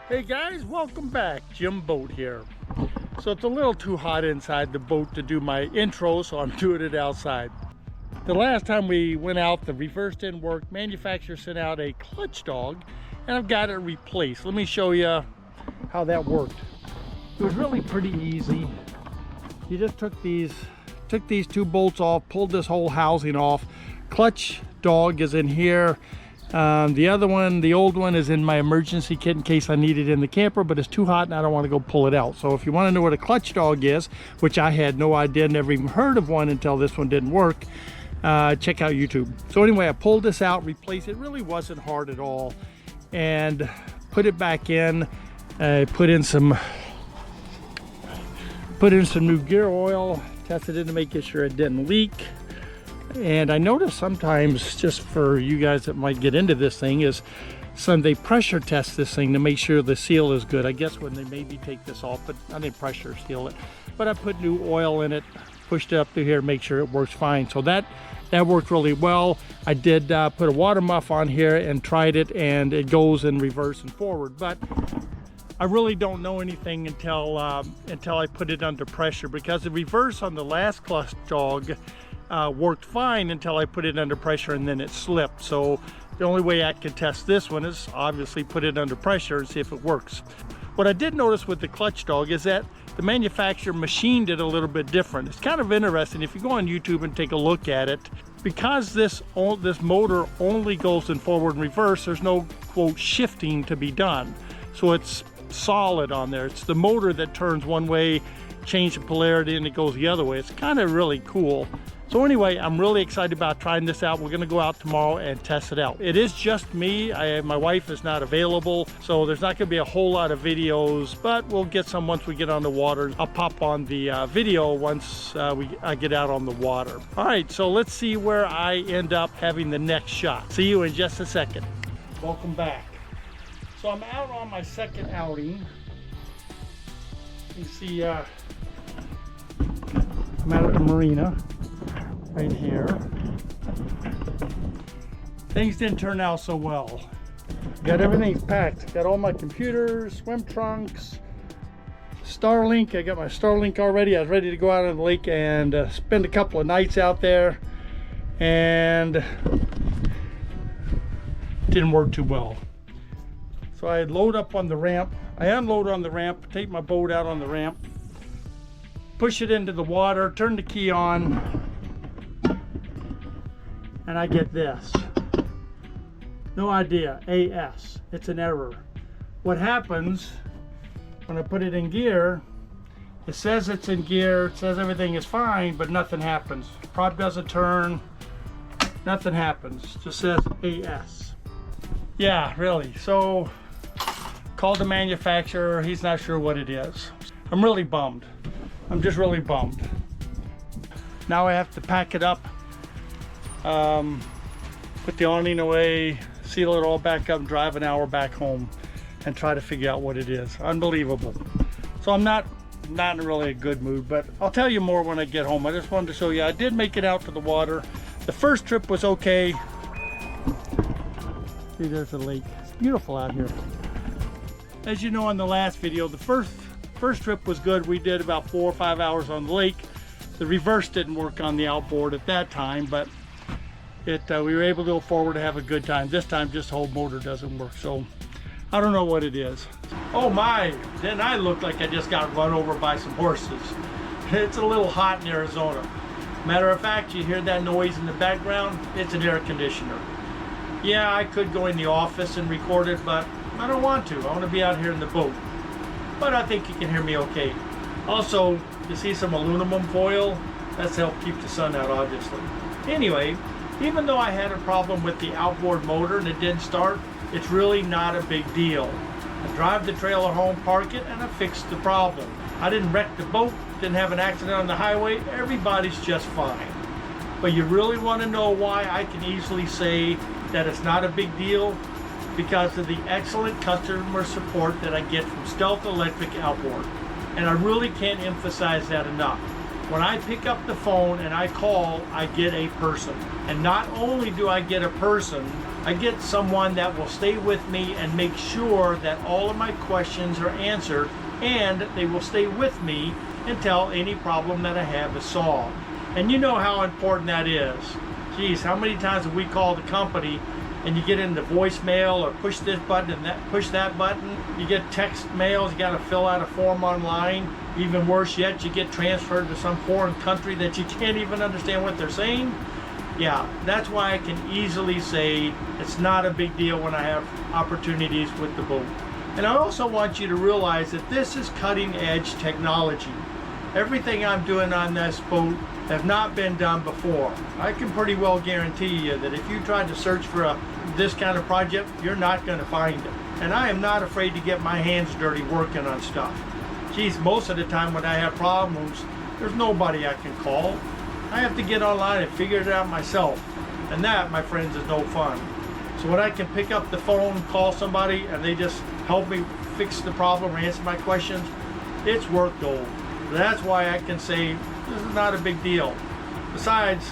Hey guys, welcome back. Jim Boat here. So it's a little too hot inside the boat to do my intro, so I'm doing it outside. The last time we went out, the reverse didn't work. Manufacturer sent out a clutch dog, and I've got it replaced. Let me show you how that worked. It was really pretty easy. You just took these two bolts off, pulled this whole housing off. Clutch dog is in here. The other one, the old one, is in my emergency kit in case I need it in the camper, but it's too hot and I don't want to go pull it out. So if you want to know what a clutch dog is, which I had no idea, never even heard of one until this one didn't work, check out YouTube. So anyway, I pulled this out, replaced it. It really wasn't hard at all, and put it back in. Put in some new gear oil, tested it to make sure it didn't leak. And I noticed sometimes, just for you guys that might get into this thing, is they pressure test this thing to make sure the seal is good. I guess when they maybe take this off, but I didn't pressure seal it. But I put new oil in it, pushed it up through here, make sure it works fine. So that worked really well. I did put a water muff on here and tried it, and it goes in reverse and forward. But I really don't know anything until I put it under pressure, because the reverse on the last clutch dog worked fine until I put it under pressure, and then it slipped. So the only way I can test this one is obviously put it under pressure and see if it works. What I did notice with the clutch dog is that the manufacturer machined it a little bit different. It's kind of interesting if you go on YouTube and take a look at it. Because this motor only goes in forward and reverse, there's no, quote, shifting to be done. So it's solid on there. It's the motor that turns one way, change the polarity, and it goes the other way. It's kind of really cool. So anyway, I'm really excited about trying this out. We're gonna go out tomorrow and test it out. It is just me. My wife is not available, so there's not gonna be a whole lot of videos, but we'll get some once we get on the water. I'll pop on the video once I get out on the water. All right, so let's see where I end up having the next shot. See you in just a second. Welcome back. So I'm out on my second outing. You see, I'm out at the marina. Right here. Things didn't turn out so well. Got everything packed. Got all my computers, swim trunks, Starlink. I got my Starlink already. I was ready to go out on the lake and spend a couple of nights out there, and didn't work too well. So I load up on the ramp. I unload on the ramp, take my boat out on the ramp, push it into the water, turn the key on, and I get this. No idea, AS, it's an error. What happens when I put it in gear, it says it's in gear, it says everything is fine, but nothing happens. Prop doesn't turn, nothing happens, just says AS. Yeah, really, so called the manufacturer, he's not sure what it is. I'm really bummed. I'm just really bummed. Now I have to pack it up, put the awning away, seal it all back up, drive an hour back home and try to figure out what it is. Unbelievable. So I'm not in really a good mood, but I'll tell you more when I get home. I just wanted to show you I did make it out to the water. The first trip was okay. See, there's the lake. It's beautiful out here. As you know, in the last video, the first trip was good. We did about 4 or 5 hours on the lake. The reverse didn't work on the outboard at that time, but we were able to go forward to have a good time. This time, just the whole motor doesn't work, so I don't know what it is. Oh my, didn't I look like I just got run over by some horses? It's a little hot in Arizona. Matter of fact, you hear that noise in the background? It's an air conditioner. Yeah, I could go in the office and record it, but I don't want to. I want to be out here in the boat. But I think you can hear me okay. Also, you see some aluminum foil? That's to help keep the sun out, obviously. Anyway, even though I had a problem with the outboard motor and it didn't start, it's really not a big deal. I drive the trailer home, park it, and I fixed the problem. I didn't wreck the boat, didn't have an accident on the highway. Everybody's just fine. But you really want to know why I can easily say that it's not a big deal? Because of the excellent customer support that I get from Stealth Electric Outboard. And I really can't emphasize that enough. When I pick up the phone and I call, I get a person. And not only do I get a person, I get someone that will stay with me and make sure that all of my questions are answered, and they will stay with me until any problem that I have is solved. And you know how important that is. Geez, how many times have we called the company and you get into voicemail or push this button and push that button? You get text mails, you got to fill out a form online. Even worse yet, you get transferred to some foreign country that you can't even understand what they're saying. Yeah, that's why I can easily say it's not a big deal when I have opportunities with the boat. And I also want you to realize that this is cutting edge technology. Everything I'm doing on this boat have not been done before. I can pretty well guarantee you that if you tried to search for this kind of project, you're not going to find it. And I am not afraid to get my hands dirty working on stuff. Geez, most of the time when I have problems, there's nobody I can call. I have to get online and figure it out myself. And that, my friends, is no fun. So when I can pick up the phone, call somebody, and they just help me fix the problem or answer my questions, it's worth gold. That's why I can say this is not a big deal. Besides,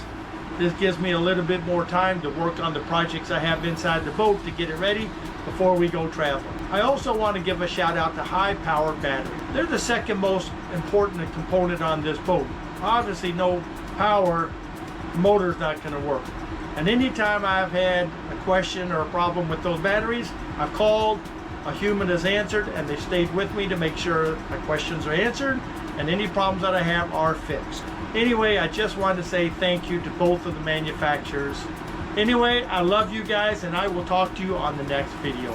this gives me a little bit more time to work on the projects I have inside the boat to get it ready before we go traveling. I also want to give a shout out to high-powered batteries. They're the second most important component on this boat. Obviously, no power, the motor's not going to work. And anytime I've had a question or a problem with those batteries, I've called, a human has answered, and they stayed with me to make sure my questions are answered and any problems that I have are fixed. Anyway, I just wanted to say thank you to both of the manufacturers. Anyway, I love you guys, and I will talk to you on the next video.